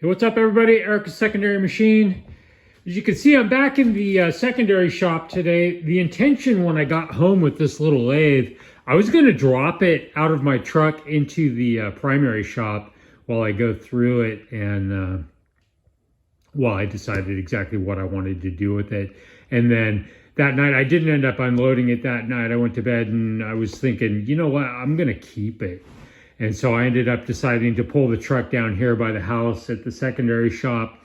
Hey, what's up everybody? Eric with Secondary Machine. As you can see, I'm back in the secondary shop today. The intention when I got home with this little lathe, I was going to drop it out of my truck into the primary shop while I go through it and well, I decided exactly what I wanted to do with it. And then that night, I didn't end up unloading it that night. I went to bed and I was thinking, you know what, I'm going to keep it. And so I ended up deciding to pull the truck down here by the house at the secondary shop.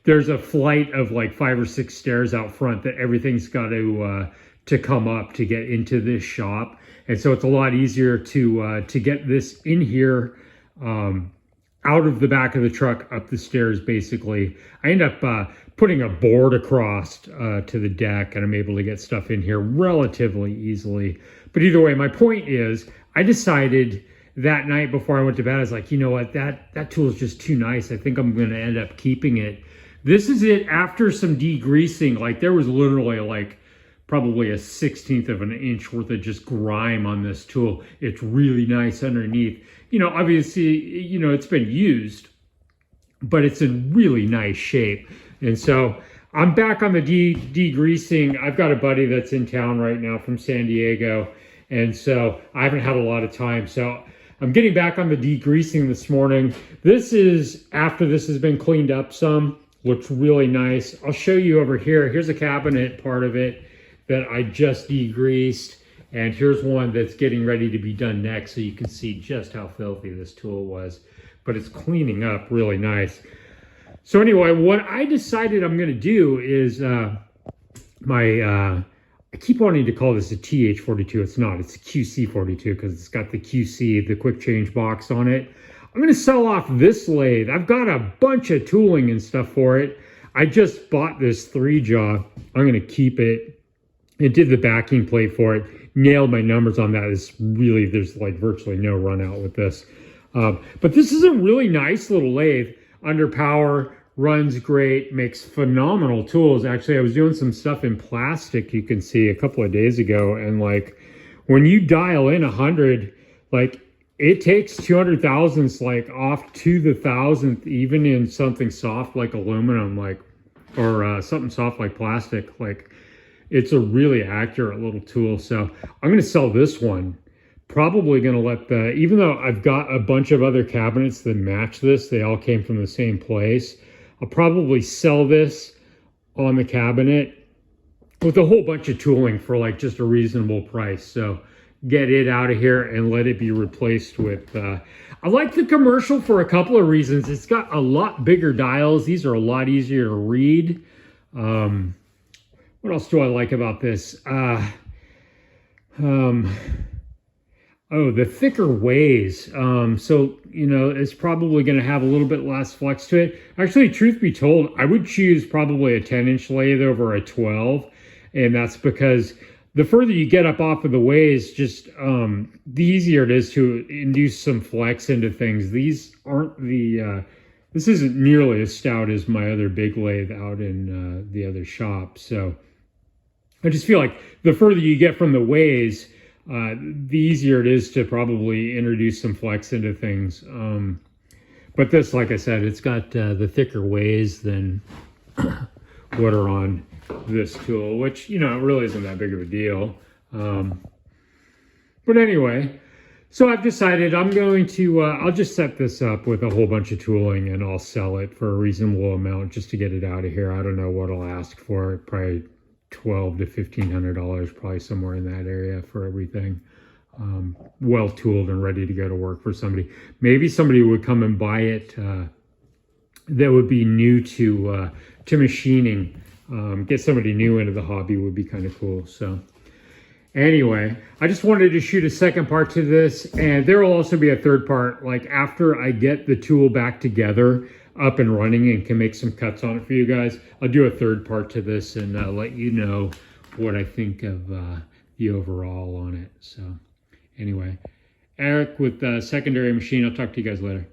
There's a flight of like 5 or 6 stairs out front that everything's got to come up to get into this shop. And so it's a lot easier to get this in here, out of the back of the truck, up the stairs, basically. I end up putting a board across to the deck, and I'm able to get stuff in here relatively easily. But either way, my point is, I decided that night before I went to bed, I was like, you know what, that tool is just too nice. I think I'm going to end up keeping it. This is it after some degreasing. Like, there was literally like probably a 1/16 of an inch worth of just grime on this tool. It's really nice underneath. You know, obviously, you know, it's been used, but it's in really nice shape. And so I'm back on the degreasing. I've got a buddy that's in town right now from San Diego. And so I haven't had a lot of time. So I'm getting back on the degreasing this morning. This is after this has been cleaned up some. Looks really nice. I'll show you over here. Here's a cabinet part of it that I just degreased. And here's one that's getting ready to be done next, so you can see just how filthy this tool was. But it's cleaning up really nice. So anyway, what I decided I'm going to do is I keep wanting to call this a TH42. It's not. It's a QC42 because it's got the QC, the quick change box on it. I'm going to sell off this lathe. I've got a bunch of tooling and stuff for it. I just bought this 3-jaw. I'm going to keep it. It did the backing plate for it. Nailed my numbers on that. It's really, there's like virtually no run out with this. But this is a really nice little lathe. Under power, runs great, makes phenomenal tools. Actually, I was doing some stuff in plastic, you can see, a couple of days ago. And like, when you dial in 100, like it takes 200 thousandths like off to the thousandth, even in something soft like aluminum, like, or something soft like plastic. Like, it's a really accurate little tool. So I'm going to sell this one. Probably going to let the, even though I've got a bunch of other cabinets that match this, they all came from the same place. I'll probably sell this on the cabinet with a whole bunch of tooling for like just a reasonable price. So get it out of here and let it be replaced with, I like the commercial for a couple of reasons. It's got a lot bigger dials. These are a lot easier to read. What else do I like about this? Oh, the thicker ways. So, you know, it's probably going to have a little bit less flex to it. Actually, truth be told, I would choose probably a 10-inch lathe over a 12. And that's because the further you get up off of the ways, just the easier it is to induce some flex into things. These aren't the, this isn't nearly as stout as my other big lathe out in the other shop. So I just feel like the further you get from the ways, the easier it is to probably introduce some flex into things. But this, like I said, it's got the thicker ways than what are on this tool, which, you know, it really isn't that big of a deal. But anyway, so I've decided I'm going to, I'll just set this up with a whole bunch of tooling and I'll sell it for a reasonable amount just to get it out of here. I don't know what I'll ask for it, probably $1,200 to $1,500, probably somewhere in that area for everything. Well tooled and ready to go to work for somebody. Maybe somebody would come and buy it that would be new to machining. Get somebody new into the hobby would be kind of cool. So anyway, I just wanted to shoot a second part to this, and there will also be a third part. Like after I get the tool back together, up and running, and can make some cuts on it for you guys, I'll do a third part to this and let you know what I think of the overall on it. So anyway, Eric with Secondary Machine. I'll talk to you guys later.